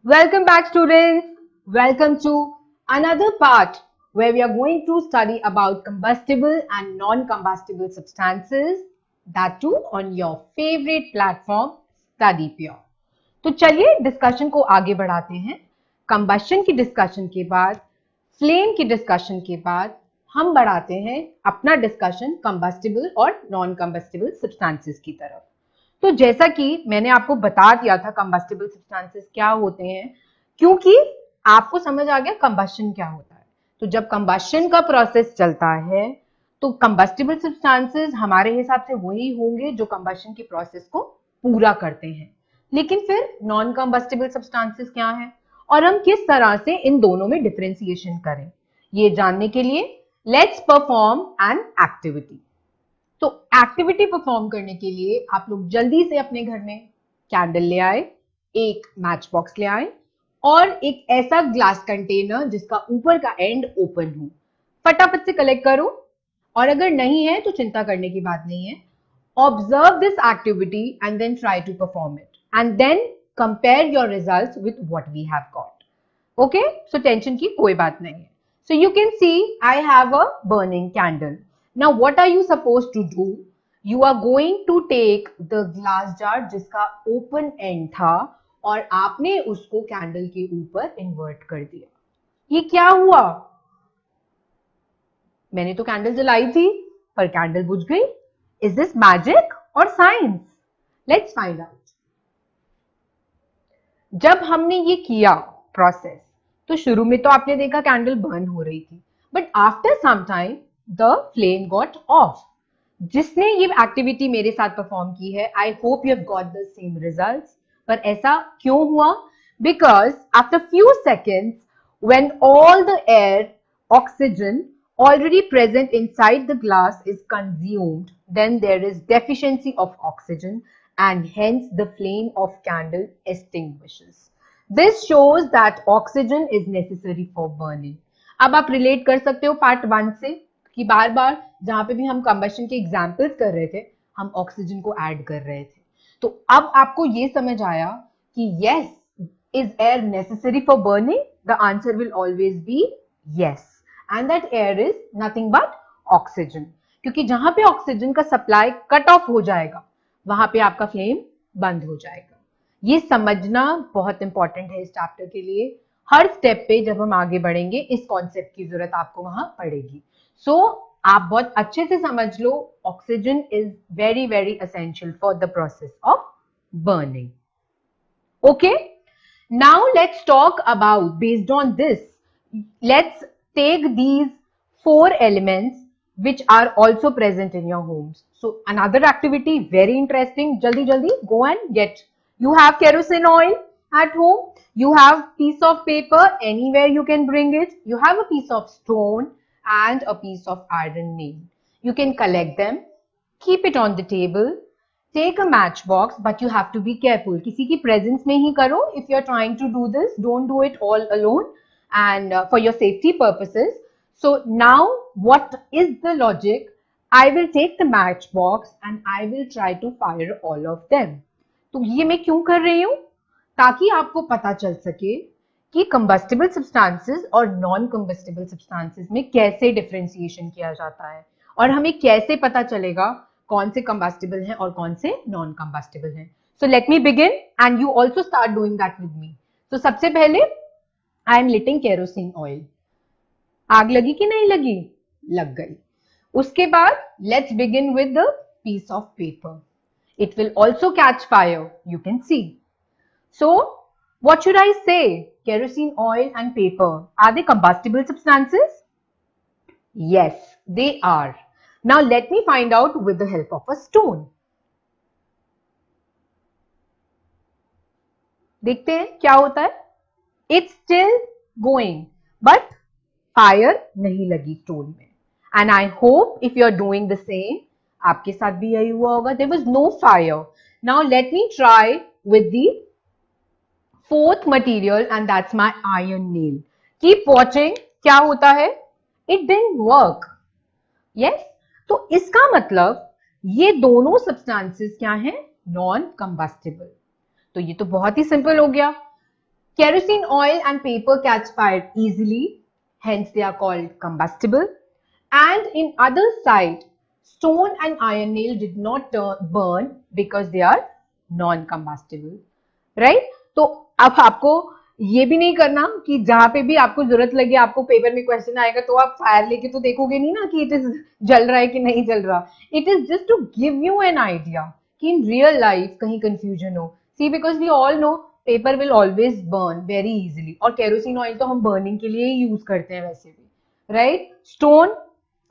Welcome back, students. Welcome to another part where we are going to study about combustible and non-combustible substances, that too on your favorite platform, StudyPure. तो चलिए discussion को आगे बढ़ाते हैं। Combustion की discussion के बाद, flame की डिस्कशन के बाद हम बढ़ाते हैं अपना डिस्कशन कंबस्टिबल और नॉन कंबस्टिबल सब्सटेंसेस की तरफ। तो जैसा कि मैंने आपको बता दिया था कंबस्टिबल सब्सटेंसेस क्या होते हैं, क्योंकि आपको समझ आ गया कंबशन क्या होता है। तो जब कंबशन का प्रोसेस चलता है तो कंबस्टिबल सब्सटेंसेस हमारे हिसाब से वही होंगे जो कंबशन के प्रोसेस को पूरा करते हैं। लेकिन फिर नॉन कंबस्टिबल सब्सटेंसेस क्या है और हम किस तरह से इन दोनों में डिफरेंशिएशन करें, ये जानने के लिए लेट्स परफॉर्म एन एक्टिविटी। तो एक्टिविटी परफॉर्म करने के लिए आप लोग जल्दी से अपने घर में कैंडल ले आए, एक मैच बॉक्स ले आए और एक ऐसा ग्लास कंटेनर जिसका ऊपर का एंड ओपन हो। फटाफट से कलेक्ट करो, और अगर नहीं है तो चिंता करने की बात नहीं है। Observe this activity and then try to perform it and then compare your results with what we have got. Okay, so tension की कोई बात नहीं है। So you can see I have a burning candle. Now what are you supposed to do? You are going to take the glass jar जिसका open end था और आपने उसको कैंडल के ऊपर इन्वर्ट कर दिया। ये क्या हुआ? मैंने तो कैंडल जलाई थी पर कैंडल बुझ गई। Is this magic or science? Let's find out. जब हमने ये किया प्रोसेस तो शुरू में तो आपने देखा कैंडल बर्न हो रही थी, but after some time the flame got off. जिसने ये एक्टिविटी मेरे साथ परफॉर्म की है, I hope you have got the same results. पर ऐसा क्यों हुआ? Because after few seconds when all the air oxygen already present inside the glass is consumed, then there is deficiency of oxygen and hence the flame of candle extinguishes. This shows that oxygen is necessary for burning. अब आप relate कर सकते हो part 1 से कि बार बार जहां पे भी हम कंबशन के एग्जाम्पल्स कर रहे थे हम ऑक्सीजन को ऐड कर रहे थे। तो अब आपको ये समझ आया कि yes, is air necessary for burning? The answer will always be yes. And that air is nothing but oxygen. क्योंकि जहां पे ऑक्सीजन का सप्लाई कट ऑफ हो जाएगा वहां पे आपका फ्लेम बंद हो जाएगा। ये समझना बहुत इंपॉर्टेंट है इस चैप्टर के लिए। हर स्टेप पे जब हम आगे बढ़ेंगे इस कॉन्सेप्ट की जरूरत आपको वहां पड़ेगी। सो आप बहुत अच्छे से समझ लो, oxygen is very very essential for the process of burning. Okay, now let's talk about, based on this, let's take these 4 elements which are also present in your homes. So another activity, very interesting. Jaldi jaldi go and get. You have kerosene oil at home. You have piece of paper, anywhere you can bring it. You have a piece of stone and a piece of iron nail. You can collect them, keep it on the table. Take a matchbox, but you have to be careful. किसी की presence में ही करो. If you are trying to do this, don't do it all alone. And for your safety purposes. So now what is the logic? I will take the matchbox and I will try to fire all of them. तो ये मैं क्यों कर रही हूं? ताकि आपको पता चल सके कि कंबस्टिबल सब्सटेंसेस और नॉन कंबस्टिबल सब्सटेंसेस में कैसे डिफरेंशिएशन किया जाता है और हमें कैसे पता चलेगा कौन से कंबस्टिबल हैं और कौन से नॉन कंबस्टिबल हैं। So let me begin and you also start doing that with me. तो सबसे पहले I am lighting kerosene oil. आग लगी कि नहीं लगी? लग गई। उसके बाद let's begin with the piece of paper. It will also catch fire, you can see. So what should I say? Kerosene oil and paper, are they combustible substances? Yes, they are. Now let me find out with the help of a stone. देखते हैं क्या होता है। It's still going, but fire नहीं लगी stone में। And I hope if you're doing the same, आपके साथ भी यही हुआ होगा। There was no fire. Now let me try with the fourth material and that's my iron nail. Keep watching, क्या होता है? It didn't work. Yes? तो इसका मतलब ये दोनों सब्सटेंसेस क्या हैं? Non combustible. तो ये तो बहुत ही सिंपल हो गया। Kerosene oil and paper catch fire easily, hence they are called combustible. And in other side, stone and iron nail did not burn because they are non-combustible, right? तो अब आपको ये भी नहीं करना कि जहां पे भी आपको जरूरत लगे, आपको पेपर में क्वेश्चन आएगा तो आप फायर लेके तो देखोगे नहीं ना कि इट इज जल रहा है कि नहीं जल रहा. It is just to give you an idea कि इन रियल लाइफ कहीं कंफ्यूजन हो. See because we all know paper will always burn very easily, और केरोसिन ऑयल तो हम बर्निंग के लिए ही यूज करते हैं वैसे भी, राइट? स्टोन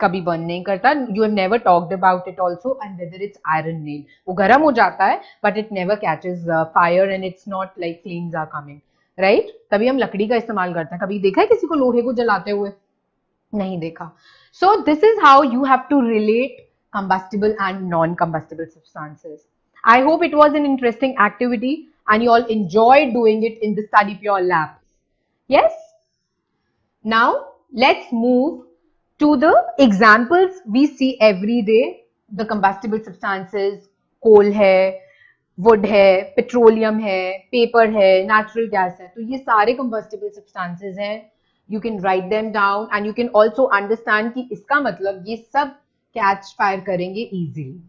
कभी बर्न नहीं करता. You have never talked about it also. And whether it's iron nail, वो गर्म हो जाता है but it never catches fire and it's not like flames are coming, right? तभी हम लकड़ी का इस्तेमाल करते हैं. कभी देखा है किसी को लोहे को जलाते हुए? नहीं देखा. So this is how you have to relate combustible and non-combustible substances. I hope it was an interesting activity and you all enjoyed doing it in the Study Pure lab. Yes? Now let's move to the examples we see every day. The combustible substances, coal है, wood है, petroleum है, paper है, natural gas है. तो ये सारे combustible substances हैं. You can write them down and you can also understand कि इसका मतलब ये सब catch fire करेंगे easily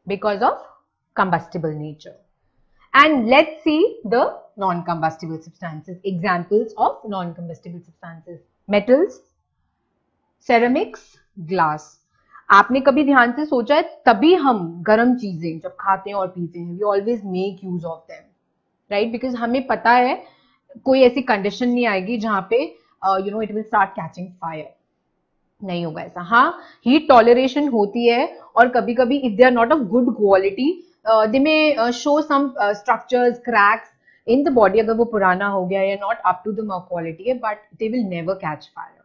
because of combustible nature. And let's see the non-combustible substances. Examples of non-combustible substances: metals, ceramics, glass. आपने कभी ध्यान से सोचा है, तभी हम गर्म चीजें जब खाते हैं और पीते हैं, we always make use of them, right? Because हमें पता है कोई ऐसी कंडीशन नहीं आएगी जहां पे it will start catching fire. नहीं होगा ऐसा. हाँ, हीट टॉलरेशन होती है, और कभी कभी if they are not of good quality they may show some structures, cracks in the body. अगर वो पुराना हो गया या not up to the quality है, but they will never catch fire.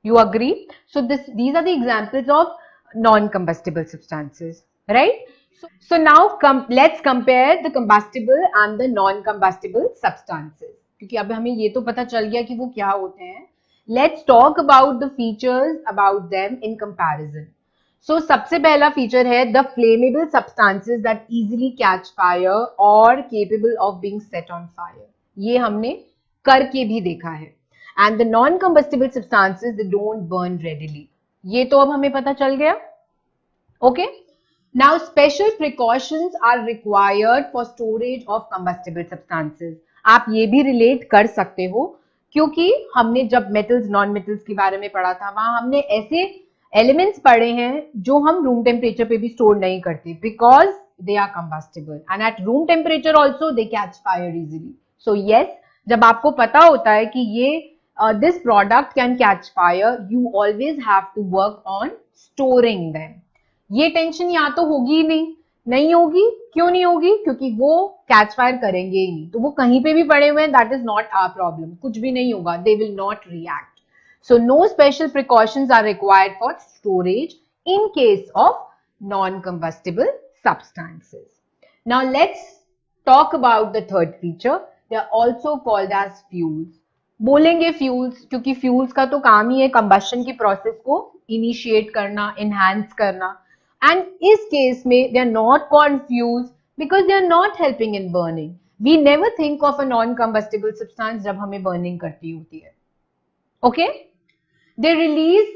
You agree? So these are the examples of non-combustible substances, right? So now let's compare the combustible and the non-combustible substances. क्योंकि अब हमें ये तो पता चल गया कि वो क्या होते हैं. Let's talk about the features about them in comparison. So सबसे पहला feature है the flammable substances that easily catch fire or capable of being set on fire. ये हमने करके भी देखा है. And the non-combustible substances, they don't burn readily. ये तो अब हमें पता चल गया. Okay. Now special precautions are required for storage of combustible substances. आप ये भी relate कर सकते हो, क्योंकि हमने जब metals, non-metals के बारे में पढ़ा था, वहां हमने ऐसे elements पढ़े हैं जो हम room temperature पे भी store नहीं करते, because they are combustible and at room temperature also they catch fire easily. So yes, जब आपको पता होता है कि ये this product can catch fire, you always have to work on storing them. ये टेंशन या तो होगी ही नहीं होगी. क्यों नहीं होगी? क्योंकि वो कैच फायर करेंगे ही नहीं. तो वो कहीं पे भी पड़े हुए हैं, that is not our problem. कुछ भी नहीं होगा, they will not react. So no special precautions are required for storage in case of non combustible substances. Now let's talk about the third feature. They are also called as fuels. बोलेंगे fuels क्योंकि fuels का तो काम ही है combustion की process को initiate करना, enhance करना. एंड इस केस में they are not called fuels because they are not helping in burning. We never think of a non combustible substance जब हमें बर्निंग करती होती है. Okay, they release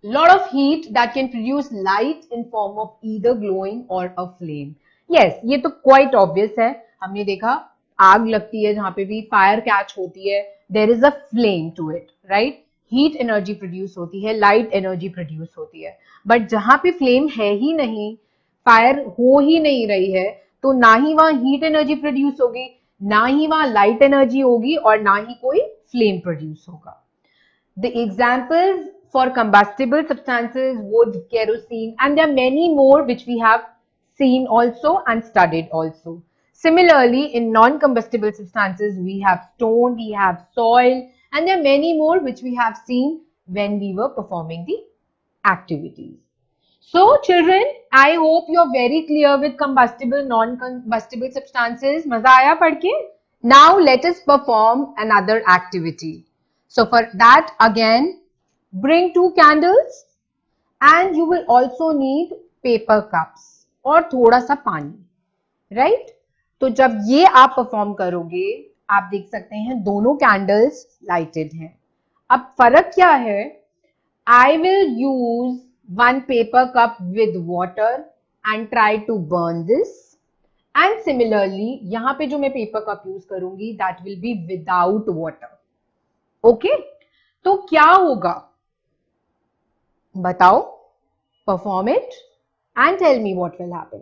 lot of heat that can produce light in form of either glowing or a flame. Yes, ये तो quite obvious है. हमने देखा आग लगती है जहां पे भी फायर कैच होती है, there is a flame to it, right? Heat energy produce होती है, लाइट एनर्जी प्रोड्यूस होती है. बट जहां पे फ्लेम है ही नहीं, फायर हो ही नहीं रही है, तो ना ही वहां हीट एनर्जी प्रोड्यूस होगी, ना ही वहां लाइट एनर्जी होगी, और ना ही कोई फ्लेम प्रोड्यूस होगा. The examples for combustible substances, wood, kerosene, and there are many more which we have seen also and studied also. Similarly, in non-combustible substances, we have stone, we have soil, and there are many more which we have seen when we were performing the activities. So, children, I hope you are very clear with combustible, non-combustible substances. Maza aaya padh ke? Now, let us perform another activity. So, for that, again, bring 2 candles and you will also need paper cups और थोड़ा सा पानी, right? तो जब ये आप perform करोगे, आप देख सकते हैं दोनों कैंडल्स लाइटेड हैं। अब फर्क क्या है, I will use one paper cup with water and try to burn this. And similarly, यहाँ पे जो मैं पेपर कप यूज करूंगी that will be without water. Okay? तो क्या होगा बताओ, perform it and tell me what will happen.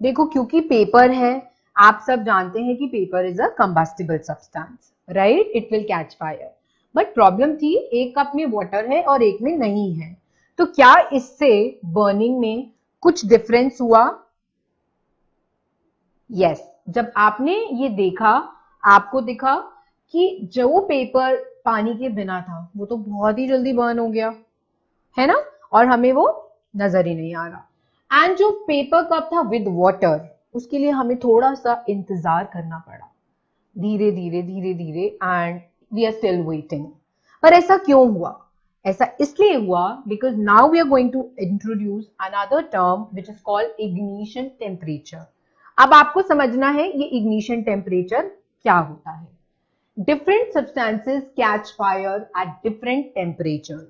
देखो क्योंकि पेपर है, आप सब जानते हैं कि paper is a combustible substance, right, it will catch fire. But problem थी एक कप में वाटर है और एक में नहीं है, तो क्या इससे बर्निंग में कुछ डिफरेंस हुआ? यस, जब आपने ये देखा आपको दिखा कि जो पेपर पानी के बिना था वो तो बहुत ही जल्दी बर्न हो गया है ना, और हमें वो नजर ही नहीं आ रहा। एंड जो पेपर कप था विद वाटर, उसके लिए हमें थोड़ा सा इंतजार करना पड़ा, धीरे धीरे धीरे धीरे, and we are still waiting. पर ऐसा क्यों हुआ? ऐसा इसलिए हुआ because now we are going to introduce another term which is called ignition temperature. अब आपको समझना है ये इग्निशन टेम्परेचर क्या होता है। Different substances catch fire at different temperatures.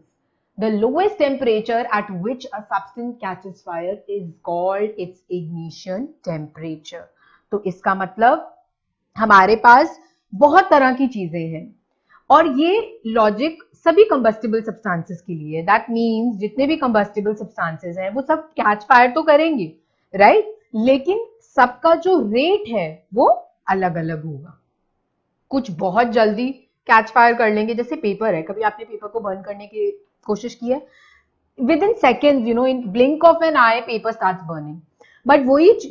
The lowest temperature at which a substance catches fire is called its ignition temperature. तो इसका मतलब हमारे पास बहुत तरह की चीजें हैं और ये लॉजिक सभी कंबस्टिबल सब्सटेंसेस के लिए। दैट मीन्स जितने भी कंबस्टिबल सब्सटेंसेस हैं वो सब कैच फायर तो करेंगे, राइट, लेकिन सबका जो रेट है वो अलग अलग होगा। कुछ बहुत जल्दी कैच फायर कर लेंगे, जैसे पेपर है, कभी आपने पेपर को बर्न करने की कोशिश की है, within second, you know, in blink of an eye paper starts burning. But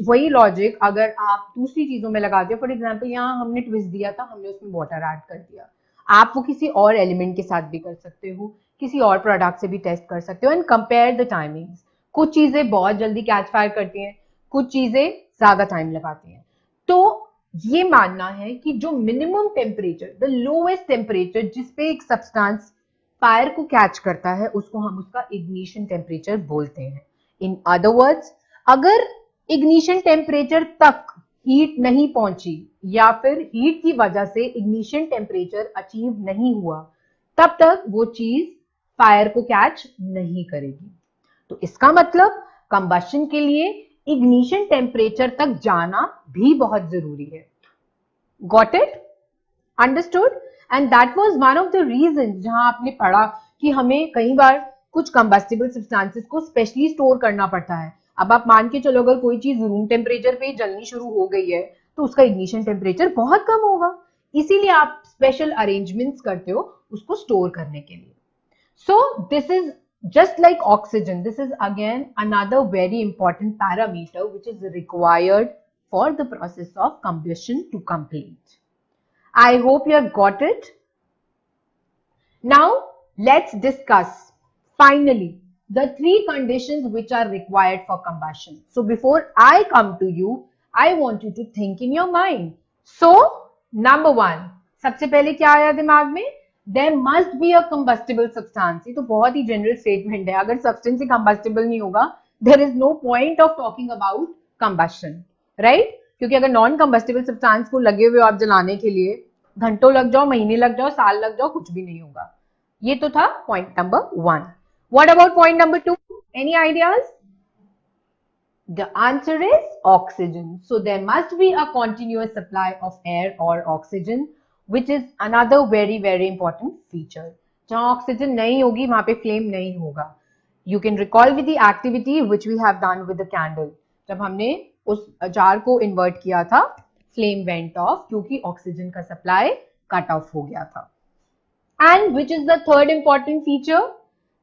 वही लॉजिक अगर आप दूसरी चीजों में लगाते हो, फॉर एग्जाम्पल यहाँ हमने ट्विस्ट दिया था, हमने उसमें वाटर ऐड कर दिया, आप वो किसी और एलिमेंट के साथ भी कर सकते हो, किसी और प्रोडक्ट से भी टेस्ट कर सकते हो एंड कंपेयर द टाइमिंग्स। कुछ चीजें बहुत जल्दी कैच फायर करती हैं, कुछ चीजें ज्यादा टाइम लगाती हैं। तो ये मानना है कि जो minimum temperature, the lowest temperature जिसपे एक सब्सटेंस फायर को कैच करता है, उसको हम उसका इग्निशन टेम्परेचर बोलते हैं। इन अदर वर्ड्स, अगर इग्निशन टेम्परेचर तक हीट नहीं पहुंची या फिर हीट की वजह से इग्निशन टेम्परेचर अचीव नहीं हुआ, तब तक वो चीज फायर को कैच नहीं करेगी। तो इसका मतलब कंबशन के लिए इग्निशन टेम्परेचर तक जाना भी बहुत जरूरी है। Got it? Understood? And that was one of the reason जहां आपने पढ़ा कि हमें कई बार कुछ कंबस्टिबल सब्सटेंसेस को स्पेशली स्टोर करना पड़ता है। अब आप मान के चलो अगर कोई चीज रूम टेम्परेचर पे जलनी शुरू हो गई है तो उसका इग्निशन टेम्परेचर बहुत कम होगा, इसीलिए आप स्पेशल अरेंजमेंट्स करते हो उसको स्टोर करने के लिए। सो this is just like oxygen, this is again another very important parameter which is required for the process of combustion to complete. I hope you have got it. Now let's discuss finally the three conditions which are required for combustion. So before I come to you, I want you to think in your mind. So number one, सबसे पहले क्या आया दिमाग में? There must be a combustible substance. ये तो बहुत ही general statement है, अगर सब्सटेंस ही कंबस्टिबल नहीं होगा there is no point of talking about combustion, right? क्योंकि अगर नॉन कंबस्टिबल सब्सटेंस को लगे हुए आप जलाने के लिए घंटों लग जाओ, महीने लग जाओ, साल लग जाओ, कुछ भी नहीं होगा। ये तो था point number one. What about point number two? Any ideas? The answer is oxygen. So there must be a continuous supply of air or oxygen, which is another very very important feature. जहां oxygen नहीं होगी वहां पे flame नहीं होगा। You can recall with the activity which we have done with the candle. जब हमने उस जार को इन्वर्ट किया था, फ्लेम वेंट ऑफ क्योंकि ऑक्सीजन का सप्लाई कट ऑफ हो गया था। And which is the third important feature?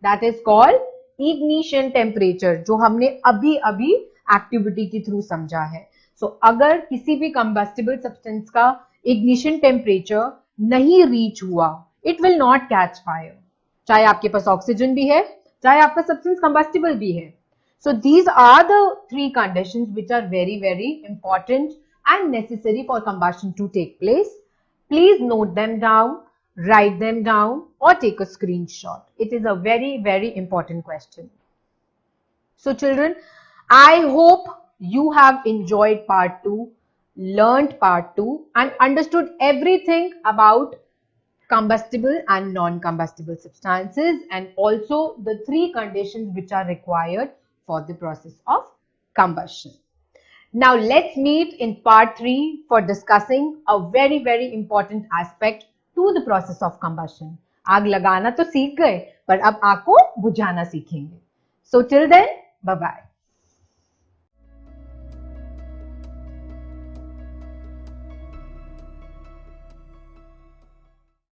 That is called ignition temperature, जो हमने अभी अभी एक्टिविटी के थ्रू समझा है। सो अगर किसी भी कंबस्टिबल सब्सटेंस का इग्निशन टेम्परेचर नहीं रीच हुआ, it will not catch fire, चाहे आपके पास ऑक्सीजन भी है, चाहे आपका सब्सटेंस कंबस्टिबल भी है। So these are the three conditions which are very very important and necessary for combustion to take place. Please note them down, write them down or take a screenshot. It is a very very important question. So children, I hope you have enjoyed part 2. learned part 2 and understood everything about combustible and non-combustible substances, and also the 3 conditions which are required for the process of combustion. Now let's meet in part 3 for discussing a very important aspect to the process of combustion. आग लगाना तो सीख गए, पर अब आग को बुझाना सीखेंगे. So till then, bye bye.